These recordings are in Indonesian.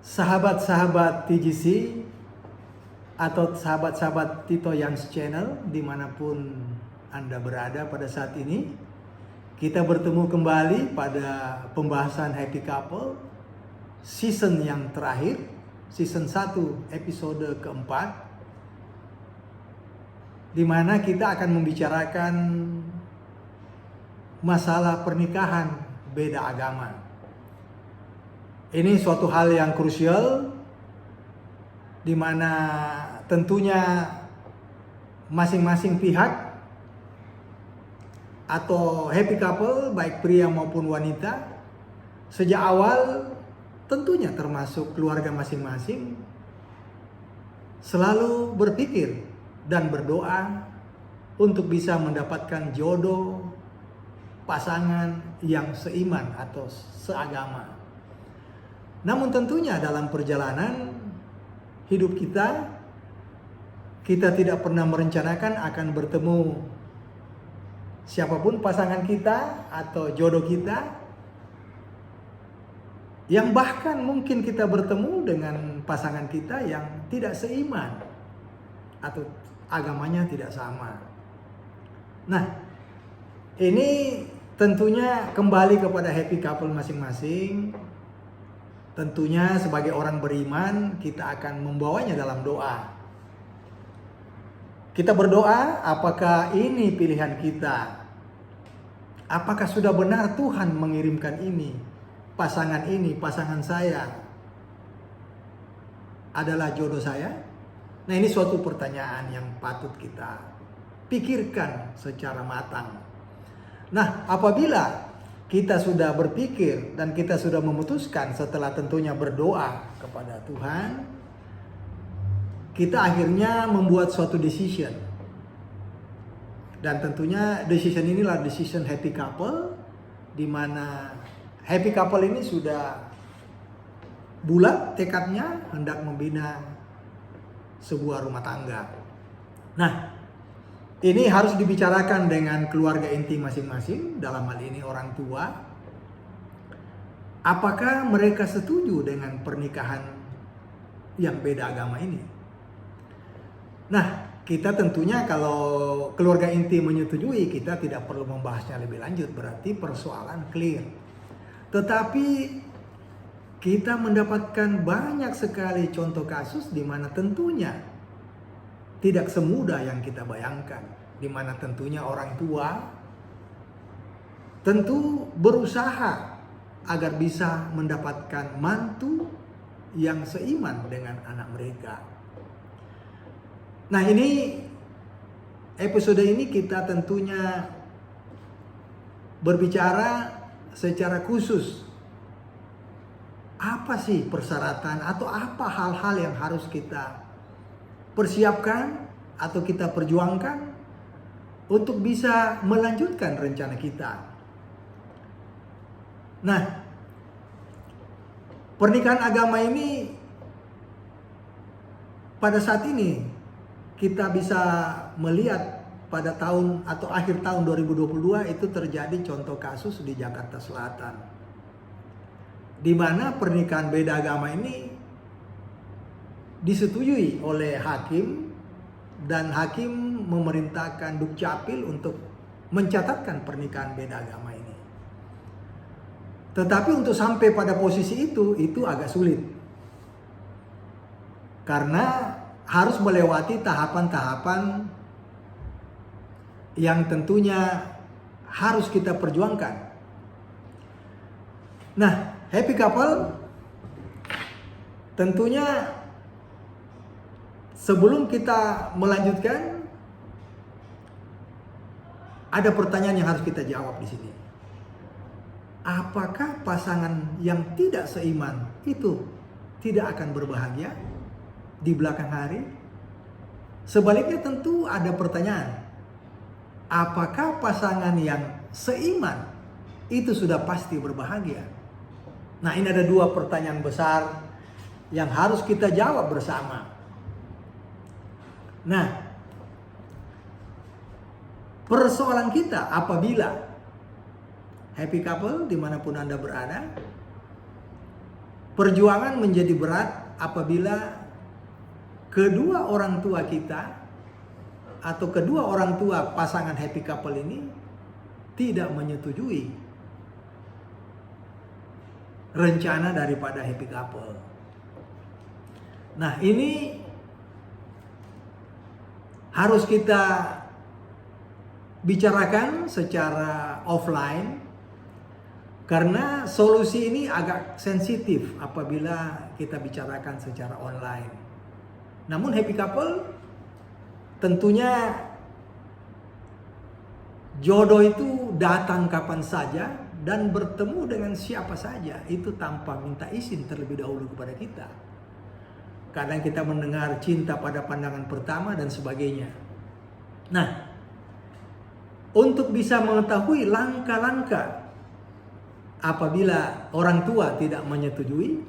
Sahabat-sahabat TGC atau sahabat-sahabat Tito Youngs Channel dimanapun Anda berada pada saat ini, kita bertemu kembali pada pembahasan Happy Couple season yang terakhir, season 1 episode keempat, di mana kita akan membicarakan masalah pernikahan beda agama. Ini suatu hal yang krusial, di mana tentunya masing-masing pihak atau happy couple, baik pria maupun wanita, sejak awal tentunya termasuk keluarga masing-masing, selalu berpikir dan berdoa untuk bisa mendapatkan jodoh pasangan yang seiman atau seagama. Namun tentunya dalam perjalanan hidup kita tidak pernah merencanakan akan bertemu siapapun pasangan kita atau jodoh kita, yang bahkan mungkin kita bertemu dengan pasangan kita yang tidak seiman atau agamanya tidak sama. Nah, ini tentunya kembali kepada happy couple masing-masing. Tentunya sebagai orang beriman, kita akan membawanya dalam doa. Kita berdoa, apakah ini pilihan kita? Apakah sudah benar Tuhan mengirimkan ini? Pasangan saya adalah jodoh saya? Nah, ini suatu pertanyaan yang patut kita pikirkan secara matang. Nah, apabila kita sudah berpikir dan kita sudah memutuskan setelah tentunya berdoa kepada Tuhan, kita akhirnya membuat suatu decision. Dan tentunya decision inilah decision happy couple, di mana happy couple ini sudah bulat tekadnya hendak membina sebuah rumah tangga. Nah, ini harus dibicarakan dengan keluarga inti masing-masing, dalam hal ini orang tua. Apakah mereka setuju dengan pernikahan yang beda agama ini? Nah, kita tentunya kalau keluarga inti menyetujui, kita tidak perlu membahasnya lebih lanjut, berarti persoalan clear. Tetapi kita mendapatkan banyak sekali contoh kasus di mana tentunya tidak semudah yang kita bayangkan, di mana tentunya orang tua tentu berusaha agar bisa mendapatkan mantu yang seiman dengan anak mereka. Nah, ini episode ini kita tentunya berbicara secara khusus. Apa sih persyaratan atau apa hal-hal yang harus kita persiapkan atau kita perjuangkan untuk bisa melanjutkan rencana kita. Nah, pernikahan agama ini pada saat ini kita bisa melihat pada tahun atau akhir tahun 2022 itu terjadi contoh kasus di Jakarta Selatan, di mana pernikahan beda agama ini disetujui oleh hakim, dan hakim memerintahkan Dukcapil untuk mencatatkan pernikahan beda agama ini. Tetapi untuk sampai pada posisi itu agak sulit. Karena harus melewati tahapan-tahapan yang tentunya harus kita perjuangkan. Nah, happy couple tentunya sebelum kita melanjutkan, ada pertanyaan yang harus kita jawab di sini. Apakah pasangan yang tidak seiman itu tidak akan berbahagia di belakang hari? Sebaliknya tentu ada pertanyaan. Apakah pasangan yang seiman itu sudah pasti berbahagia? Nah, ini ada dua pertanyaan besar yang harus kita jawab bersama. Nah, persoalan kita apabila happy couple dimanapun Anda berada, perjuangan menjadi berat apabila kedua orang tua kita atau kedua orang tua pasangan happy couple ini tidak menyetujui rencana daripada happy couple. Nah, ini harus kita bicarakan secara offline karena solusi ini agak sensitif apabila kita bicarakan secara online. Namun happy couple tentunya jodoh itu datang kapan saja dan bertemu dengan siapa saja itu tanpa minta izin terlebih dahulu kepada kita. Kadang kita mendengar cinta pada pandangan pertama dan sebagainya. Nah, untuk bisa mengetahui langkah-langkah apabila orang tua tidak menyetujui,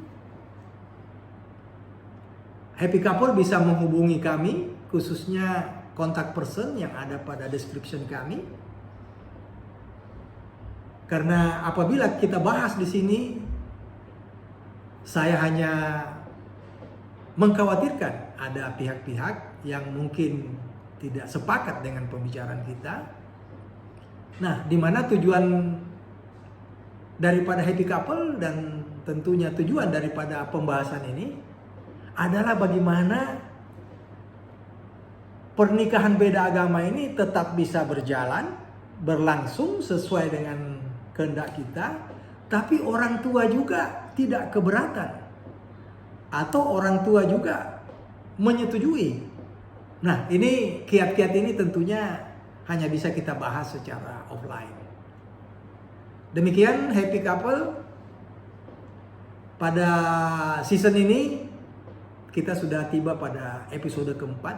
happy couple bisa menghubungi kami, khususnya kontak person yang ada pada description kami. Karena apabila kita bahas di sini, saya hanya mengkhawatirkan ada pihak-pihak yang mungkin tidak sepakat dengan pembicaraan kita. Nah, di mana tujuan daripada happy couple dan tentunya tujuan daripada pembahasan ini adalah bagaimana pernikahan beda agama ini tetap bisa berjalan, berlangsung sesuai dengan kehendak kita, tapi orang tua juga tidak keberatan atau orang tua juga menyetujui. Nah, ini kiat-kiat ini tentunya hanya bisa kita bahas secara offline. Demikian happy couple pada season ini kita sudah tiba pada episode keempat,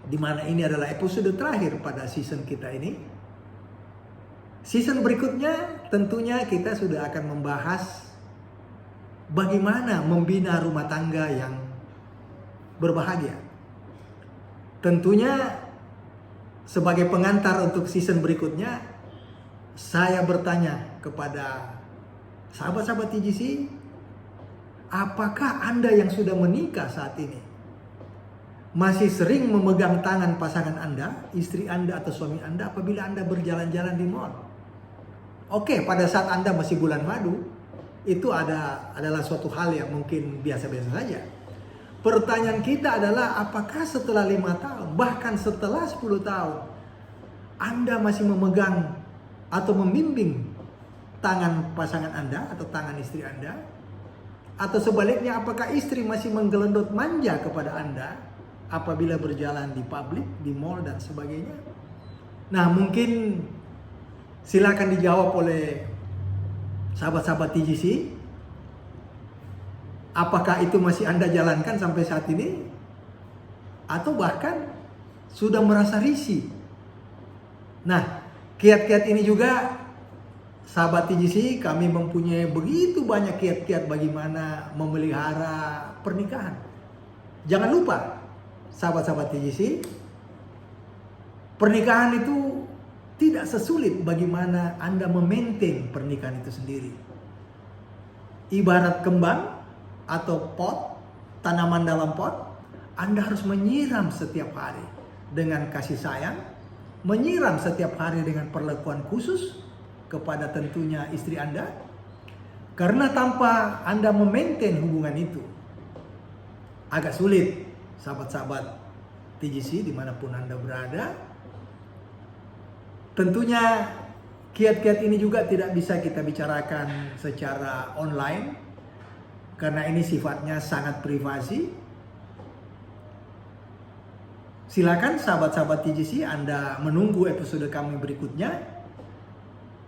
di mana ini adalah episode terakhir pada season kita ini. Season berikutnya tentunya kita sudah akan membahas bagaimana membina rumah tangga yang berbahagia. Tentunya sebagai pengantar untuk season berikutnya, saya bertanya kepada sahabat-sahabat TGC, apakah Anda yang sudah menikah saat ini masih sering memegang tangan pasangan Anda, istri Anda atau suami Anda apabila Anda berjalan-jalan di mall? Oke, pada saat Anda masih bulan madu, itu adalah suatu hal yang mungkin biasa-biasa saja. Pertanyaan kita adalah apakah setelah 5 tahun, bahkan setelah 10 tahun, Anda masih memegang atau membimbing tangan pasangan Anda atau tangan istri Anda? Atau sebaliknya, apakah istri masih menggelendot manja kepada Anda apabila berjalan di publik, di mall dan sebagainya? Nah, mungkin silakan dijawab oleh sahabat-sahabat TGC. Apakah itu masih Anda jalankan sampai saat ini? Atau bahkan sudah merasa risih? Nah, kiat-kiat ini juga sahabat TGC, kami mempunyai begitu banyak kiat-kiat bagaimana memelihara pernikahan. Jangan lupa, sahabat-sahabat TGC, pernikahan itu tidak sesulit bagaimana Anda memaintain pernikahan itu sendiri. Ibarat kembang atau pot, tanaman dalam pot, Anda harus menyiram setiap hari dengan kasih sayang, menyiram setiap hari dengan perlakuan khusus kepada tentunya istri Anda. Karena tanpa Anda memaintain hubungan itu, agak sulit, sahabat-sahabat TGC dimanapun Anda berada. Tentunya kiat-kiat ini juga tidak bisa kita bicarakan secara online karena ini sifatnya sangat privasi. Silakan sahabat-sahabat TGC, Anda menunggu episode kami berikutnya,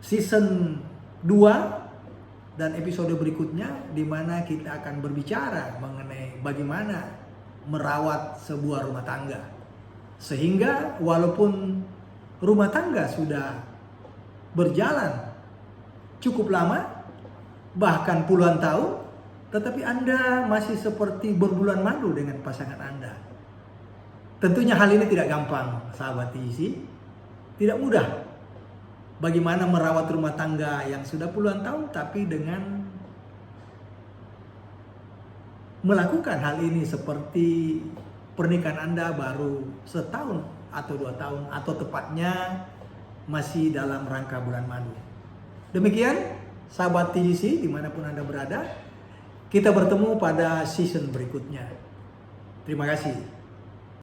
season 2 dan episode berikutnya, di mana kita akan berbicara mengenai bagaimana merawat sebuah rumah tangga. Sehingga walaupun rumah tangga sudah berjalan cukup lama, bahkan puluhan tahun, tetapi Anda masih seperti berbulan madu dengan pasangan Anda. Tentunya hal ini tidak gampang, sahabat TGC. Tidak mudah. Bagaimana merawat rumah tangga yang sudah puluhan tahun, tapi dengan melakukan hal ini seperti pernikahan Anda baru setahun atau 2 tahun atau tepatnya masih dalam rangka bulan madu. Demikian sahabat TGC dimanapun Anda berada, kita bertemu pada season berikutnya. Terima kasih.